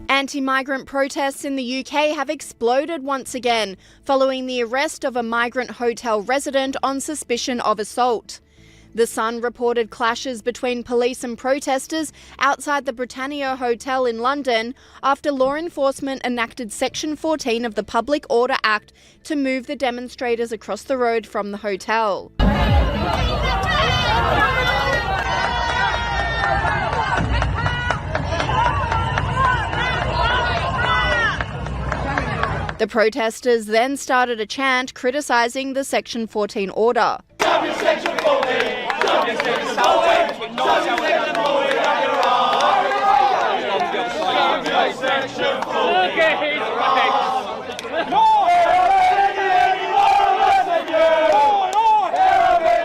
Anti-migrant protests in the UK have exploded once again, following the arrest of a migrant hotel resident on suspicion of assault. The Sun reported clashes between police and protesters outside the Britannia Hotel in London after law enforcement enacted Section 14 of the Public Order Act to move the demonstrators across the road from the hotel. The protesters then started a chant criticising the Section 14 order. Section 14! Section 14!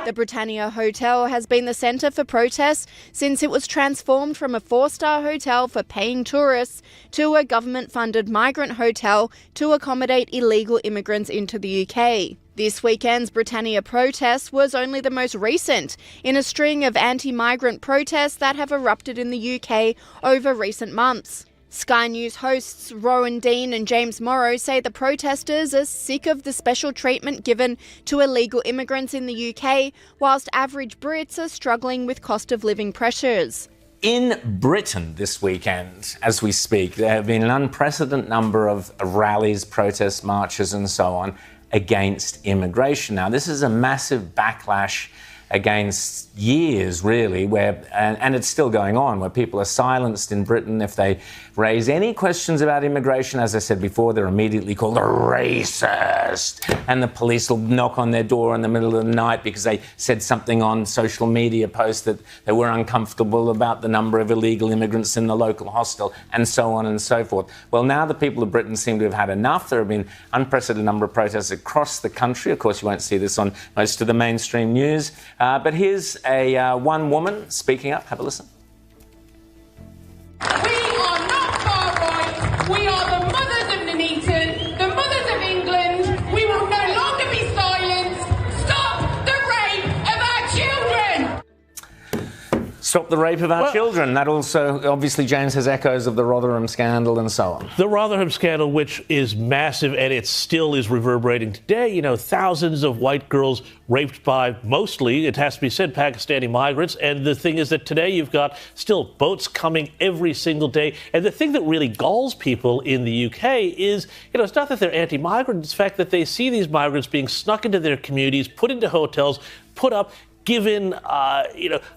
The Britannia Hotel has been the centre for protests since it was transformed from a 4-star hotel for paying tourists to a government-funded migrant hotel to accommodate illegal immigrants into the UK. This weekend's Britannia protest was only the most recent in a string of anti-migrant protests that have erupted in the UK over recent months. Sky News hosts Rowan Dean and James Morrow say the protesters are sick of the special treatment given to illegal immigrants in the UK, whilst average Brits are struggling with cost of living pressures. In Britain this weekend, as we speak, there have been an unprecedented number of rallies, protests, marches and so on against immigration. Now, this is a massive backlash against years, really, where, and it's still going on, where people are silenced in Britain if they raise any questions about immigration. As I said before, they're immediately called a racist, and the police will knock on their door in the middle of the night because they said something on social media posts that they were uncomfortable about the number of illegal immigrants in the local hostel, and so on and so forth. Well, now the people of Britain seem to have had enough. There have been unprecedented number of protests across the country. Of course, you won't see this on most of the mainstream news. But here's one woman speaking up. Have a listen. We are not far right. We are the mothers of Nuneaton, the mothers of England. We will no longer be silenced. Stop the rape of our children. Stop the rape of our children. That also, obviously, James, has echoes of the Rotherham scandal and so on. The Rotherham scandal, which is massive, and it still is reverberating today. You know, thousands of white girls raped by, mostly, it has to be said, Pakistani migrants. And the thing is that today you've got still boats coming every single day. And the thing that really galls people in the UK is, you know, it's not that they're anti-migrant. It's the fact that they see these migrants being snuck into their communities, put into hotels, put up, given,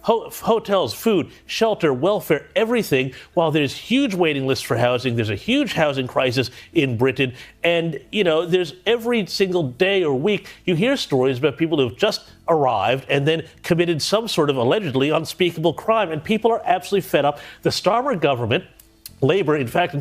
hotels, food, shelter, welfare, everything, while there's huge waiting lists for housing. There's a huge housing crisis in Britain. And, you know, there's every single day or week, you hear stories about people who've just arrived and then committed some sort of allegedly unspeakable crime. And people are absolutely fed up. The Starmer government, Labour, in fact,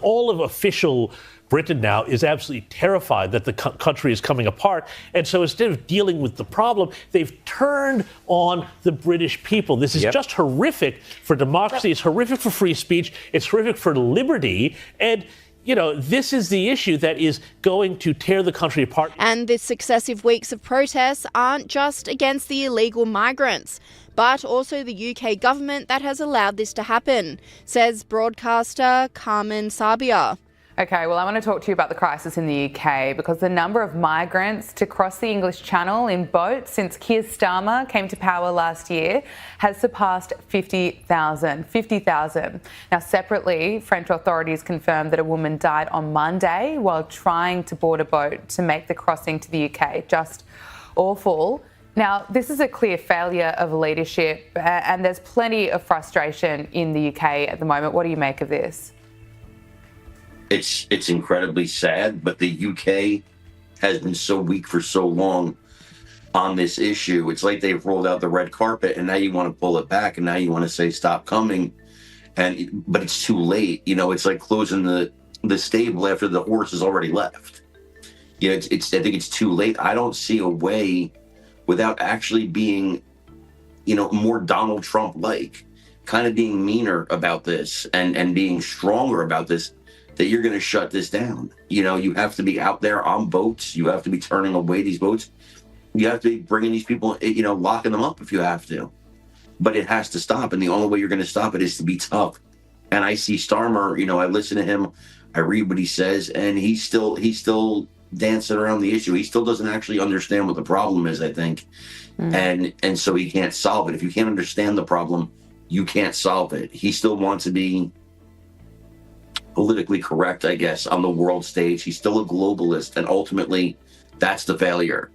all of official Britain now is absolutely terrified that the country is coming apart. And so instead of dealing with the problem, they've turned on the British people. This is just horrific for democracy. It's horrific for free speech. It's horrific for liberty. And, you know, this is the issue that is going to tear the country apart. And the successive weeks of protests aren't just against the illegal migrants, but also the UK government that has allowed this to happen, says broadcaster Carmen Sabia. Okay, well, I want to talk to you about the crisis in the UK because the number of migrants to cross the English Channel in boats since Keir Starmer came to power last year has surpassed 50,000. 50,000. Now, separately, French authorities confirmed that a woman died on Monday while trying to board a boat to make the crossing to the UK. Just awful. Now, this is a clear failure of leadership and there's plenty of frustration in the UK at the moment. What do you make of this? It's incredibly sad, but the UK has been so weak for so long on this issue. It's like they've rolled out the red carpet and now you want to pull it back and now you want to say stop coming, but it's too late. You know, it's like closing the stable after the horse has already left. You know, I think it's too late. I don't see a way without actually being, you know, more Donald Trump-like, kind of being meaner about this and being stronger about this, that you're going to shut this down. You know, you have to be out there on boats. You have to be turning away these boats. You have to be bringing these people, you know, locking them up if you have to. But it has to stop. And the only way you're going to stop it is to be tough And I see Starmer, I listen to him, I read what he says, and he's still dancing around the issue. He still doesn't actually understand what the problem is, I think. And so he can't solve it. If you can't understand the problem, you can't solve it. He still wants to be politically correct, I guess, on the world stage. He's still a globalist, and ultimately that's the failure.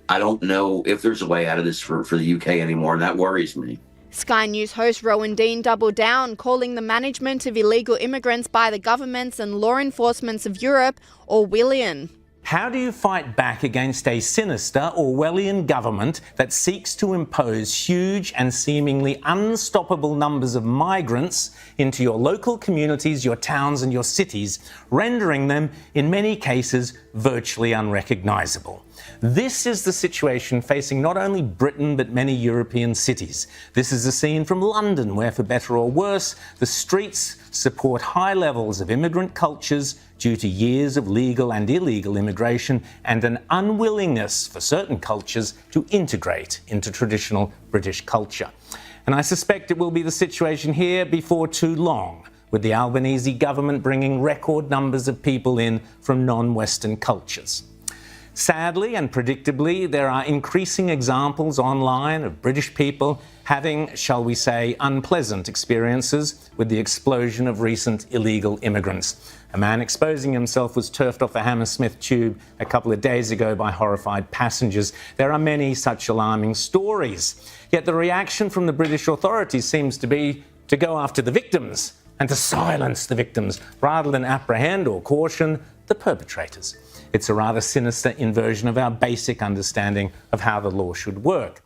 I don't know if there's a way out of this for the UK anymore, and that worries me. Sky News host Rowan Dean doubled down, calling the management of illegal immigrants by the governments and law enforcements of Europe Orwellian. How do you fight back against a sinister Orwellian government that seeks to impose huge and seemingly unstoppable numbers of migrants into your local communities, your towns and your cities, rendering them, in many cases, virtually unrecognisable? This is the situation facing not only Britain but many European cities. This is a scene from London where, for better or worse, the streets support high levels of immigrant cultures due to years of legal and illegal immigration and an unwillingness for certain cultures to integrate into traditional British culture. And I suspect it will be the situation here before too long, with the Albanese government bringing record numbers of people in from non-Western cultures. Sadly and predictably, there are increasing examples online of British people having, shall we say, unpleasant experiences with the explosion of recent illegal immigrants. A man exposing himself was turfed off a Hammersmith tube a couple of days ago by horrified passengers. There are many such alarming stories. Yet the reaction from the British authorities seems to be to go after the victims and to silence the victims rather than apprehend or caution the perpetrators. It's a rather sinister inversion of our basic understanding of how the law should work.